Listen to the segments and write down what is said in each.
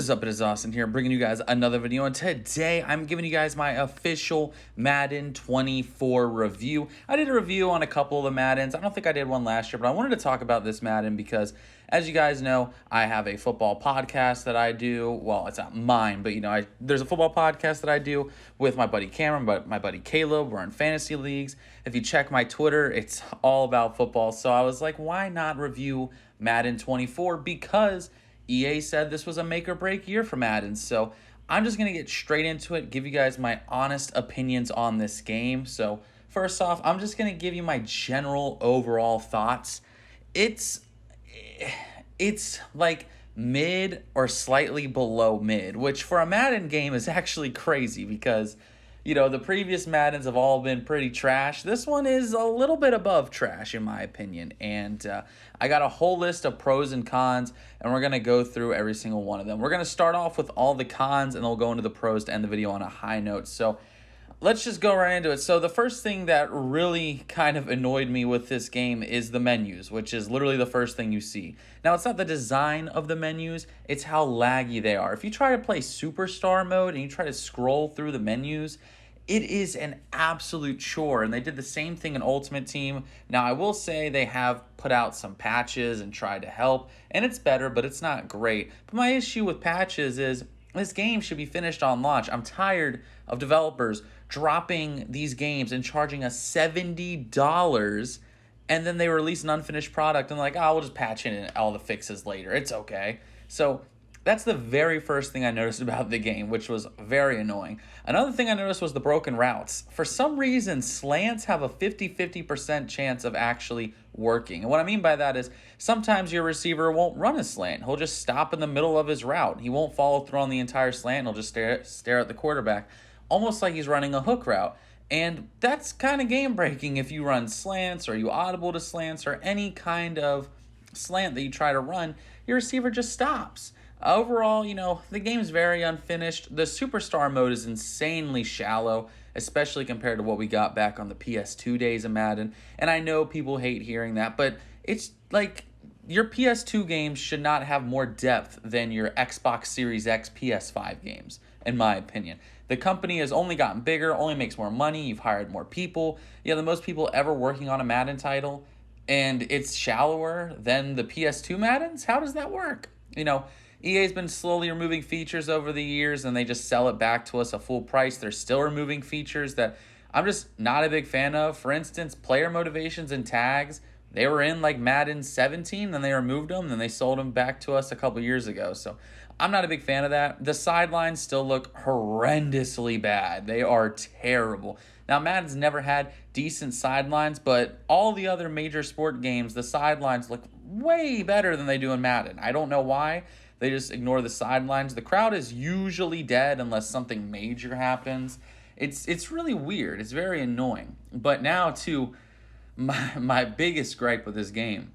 is up? It is Austin here, bringing you guys another video, and today I'm giving you guys my official Madden 24 review. I did a review on a couple of the Maddens. I don't think I did one last year, but I wanted to talk about this Madden because, as you guys know, I have a football podcast that I do. Well, it's not mine, but there's a football podcast that I do with my buddy Cameron, but my buddy Caleb. We're in fantasy leagues. If you check my Twitter, it's all about football. So I was like, why not review Madden 24? Because EA said this was a make or break year for Madden. So I'm just going to get straight into it, give you guys my honest opinions on this game. So first off, I'm just going to give you my general overall thoughts. It's like mid or slightly below mid, which for a Madden game is actually crazy because, the previous Maddens have all been pretty trash. This one is a little bit above trash, in my opinion. And I got a whole list of pros and cons, and we're going to go through every single one of them. We're going to start off with all the cons, and then we'll go into the pros to end the video on a high note. So let's just go right into it. So the first thing that really kind of annoyed me with this game is the menus, which is literally the first thing you see. Now, it's not the design of the menus, it's how laggy they are. If you try to play Superstar mode and you try to scroll through the menus, it is an absolute chore, and they did the same thing in Ultimate Team. Now, I will say they have put out some patches and tried to help, and it's better, but it's not great. But my issue with patches is this game should be finished on launch. I'm tired of developers dropping these games and charging us $70, and then they release an unfinished product and we'll just patch in all the fixes later. It's okay. So that's the very first thing I noticed about the game, which was very annoying. Another thing I noticed was the broken routes. For some reason, slants have a 50% chance of actually working. And what I mean by that is sometimes your receiver won't run a slant. He'll just stop in the middle of his route. He won't follow through on the entire slant. He'll just stare at the quarterback, almost like he's running a hook route. And that's kind of game-breaking if you run slants or you audible to slants or any kind of slant that you try to run, your receiver just stops. Overall, the game's very unfinished. The Superstar mode is insanely shallow, especially compared to what we got back on the PS2 days of Madden. And I know people hate hearing that, but it's like your PS2 games should not have more depth than your Xbox Series X PS5 games, in my opinion. The company has only gotten bigger, only makes more money, you've hired more people. The most people ever working on a Madden title, and it's shallower than the PS2 Maddens? How does that work? EA's been slowly removing features over the years, and they just sell it back to us at full price. They're still removing features that I'm just not a big fan of. For instance, player motivations and tags. They were in Madden 17, then they removed them, then they sold them back to us a couple years ago. So I'm not a big fan of that. The sidelines still look horrendously bad. They are terrible. Now, Madden's never had decent sidelines, but all the other major sport games, the sidelines look way better than they do in Madden. I don't know why. They just ignore the sidelines. The crowd is usually dead unless something major happens. It's really weird. It's very annoying. But now to my biggest gripe with this game,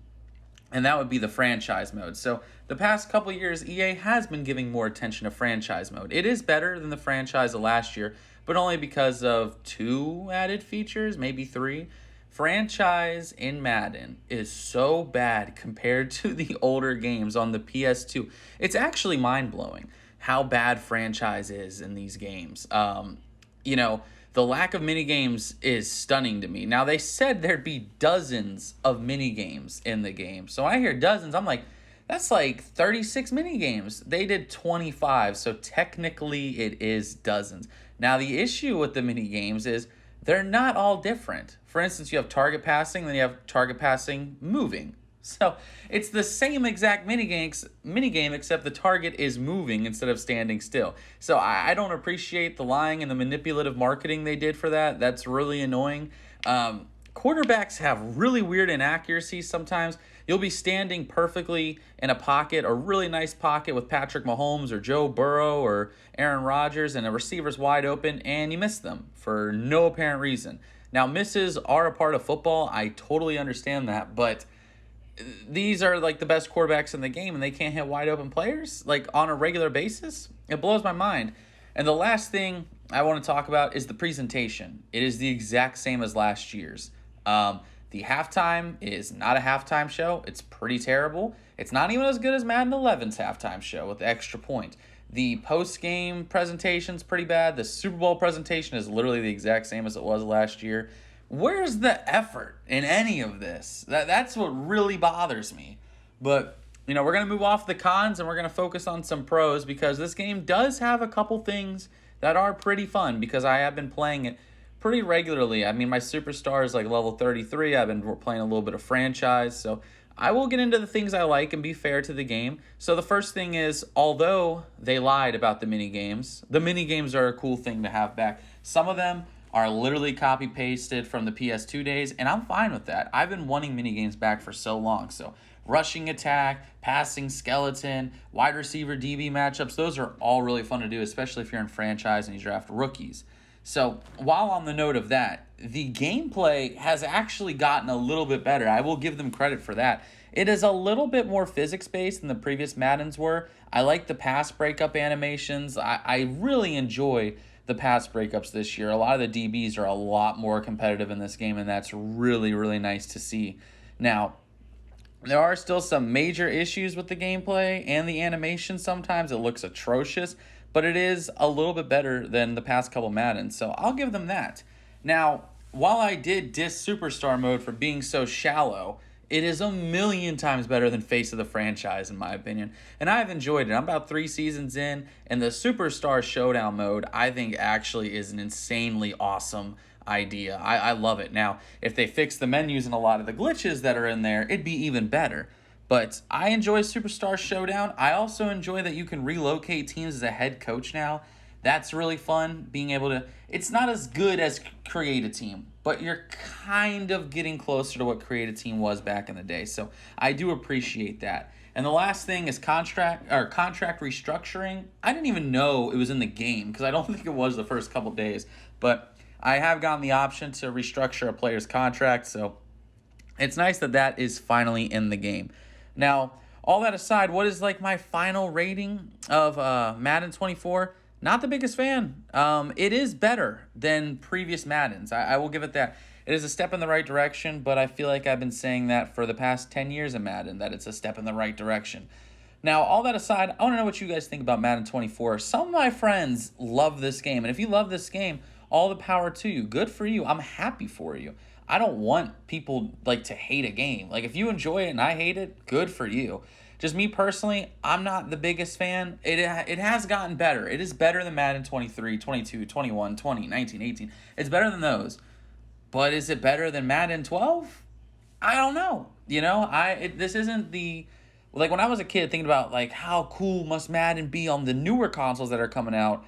and that would be the franchise mode. So the past couple years, EA has been giving more attention to franchise mode. It is better than the franchise of last year, but only because of 2 added features, maybe 3. Franchise in Madden is so bad compared to the older games on the PS2. It's actually mind-blowing how bad franchise is in these games. The lack of minigames is stunning to me. Now, they said there'd be dozens of minigames in the game. So when I hear dozens, I'm like, that's 36 minigames. They did 25, so technically it is dozens. Now, the issue with the minigames is they're not all different. For instance, you have target passing, then you have target passing moving. So it's the same exact minigame, except the target is moving instead of standing still. So I don't appreciate the lying and the manipulative marketing they did for that. That's really annoying. Quarterbacks have really weird inaccuracies sometimes. You'll be standing perfectly in a pocket, a really nice pocket with Patrick Mahomes or Joe Burrow or Aaron Rodgers, and a receiver's wide open, and you miss them for no apparent reason. Now, misses are a part of football. I totally understand that, but these are the best quarterbacks in the game, and they can't hit wide open players on a regular basis. It blows my mind. And the last thing I want to talk about is the presentation. It is the exact same as last year's. The halftime is not a halftime show. It's pretty terrible. It's not even as good as Madden 11's halftime show with the extra point. The post-game presentation's pretty bad. The Super Bowl presentation is literally the exact same as it was last year. Where's the effort in any of this? That's what really bothers me. But, you know, we're going to move off the cons and we're going to focus on some pros because this game does have a couple things that are pretty fun because I have been playing it pretty regularly. I mean, my superstar is like level 33. I've been playing a little bit of franchise, so I will get into the things I like and be fair to the game. So the first thing is, although they lied about the mini games are a cool thing to have back. Some of them are literally copy-pasted from the PS2 days, and I'm fine with that. I've been wanting mini games back for so long. So rushing attack, passing skeleton, wide receiver DB matchups, those are all really fun to do, especially if you're in franchise and you draft rookies. So while on the note of that, the gameplay has actually gotten a little bit better. I will give them credit for that. It is a little bit more physics-based than the previous Maddens were. I like the pass breakup animations. I really enjoy the pass breakups this year. A lot of the DBs are a lot more competitive in this game, and that's really, really nice to see. Now, there are still some major issues with the gameplay and the animation. Sometimes it looks atrocious, but it is a little bit better than the past couple Maddens, so I'll give them that. Now, while I did diss Superstar mode for being so shallow, it is a million times better than Face of the Franchise, in my opinion, and I've enjoyed it. I'm about 3 seasons in, and the Superstar Showdown mode, I think, actually is an insanely awesome idea. I love it. Now, if they fix the menus and a lot of the glitches that are in there, it'd be even better. But I enjoy Superstar Showdown. I also enjoy that you can relocate teams as a head coach now. That's really fun, being able to... It's not as good as Create a Team, but you're kind of getting closer to what Create a Team was back in the day. So I do appreciate that. And the last thing is contract restructuring. I didn't even know it was in the game because I don't think it was the first couple days. But I have gotten the option to restructure a player's contract, so it's nice that that is finally in the game. Now, all that aside, what is like my final rating of Madden 24? Not the biggest fan. It is better than previous Maddens. I will give it that. It is a step in the right direction, but I feel like I've been saying that for the past 10 years of Madden, that it's a step in the right direction. Now, all that aside, I want to know what you guys think about Madden 24. Some of my friends love this game, and if you love this game, all the power to you. Good for you. I'm happy for you. I don't want people like to hate a game. Like, if you enjoy it and I hate it, good for you. Just me personally, I'm not the biggest fan. It has gotten better. It is better than Madden 23, 22, 21, 20, 19, 18. It's better than those. But is it better than Madden 12? I don't know. You know, this isn't the... Like, when I was a kid thinking about, like, how cool must Madden be on the newer consoles that are coming out,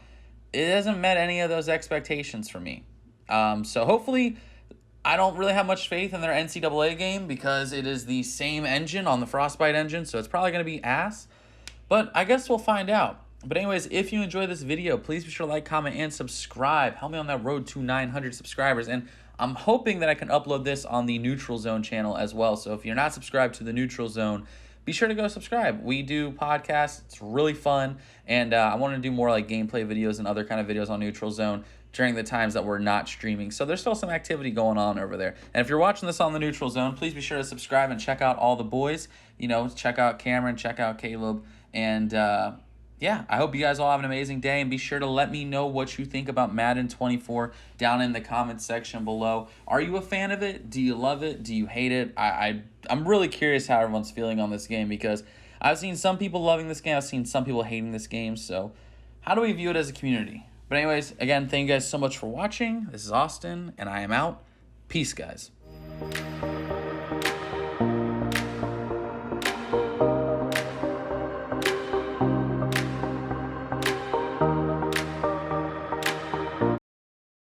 it hasn't met any of those expectations for me. So hopefully... I don't really have much faith in their NCAA game because it is the same engine on the Frostbite engine, so it's probably going to be ass. But I guess we'll find out. But anyways, if you enjoyed this video, please be sure to like, comment, and subscribe. Help me on that road to 900 subscribers. And I'm hoping that I can upload this on the Neutral Zone channel as well. So if you're not subscribed to the Neutral Zone, be sure to go subscribe. We do podcasts. It's really fun. And I want to do more like gameplay videos and other kind of videos on Neutral Zone during the times that we're not streaming. So there's still some activity going on over there. And if you're watching this on the Neutral Zone, please be sure to subscribe and check out all the boys. You know, check out Cameron, check out Caleb. And yeah, I hope you guys all have an amazing day. And be sure to let me know what you think about Madden 24 down in the comments section below. Are you a fan of it? Do you love it? Do you hate it? I'm really curious how everyone's feeling on this game because I've seen some people loving this game. I've seen some people hating this game. So how do we view it as a community? But anyways, again, thank you guys so much for watching. This is Austin, and I am out. Peace, guys.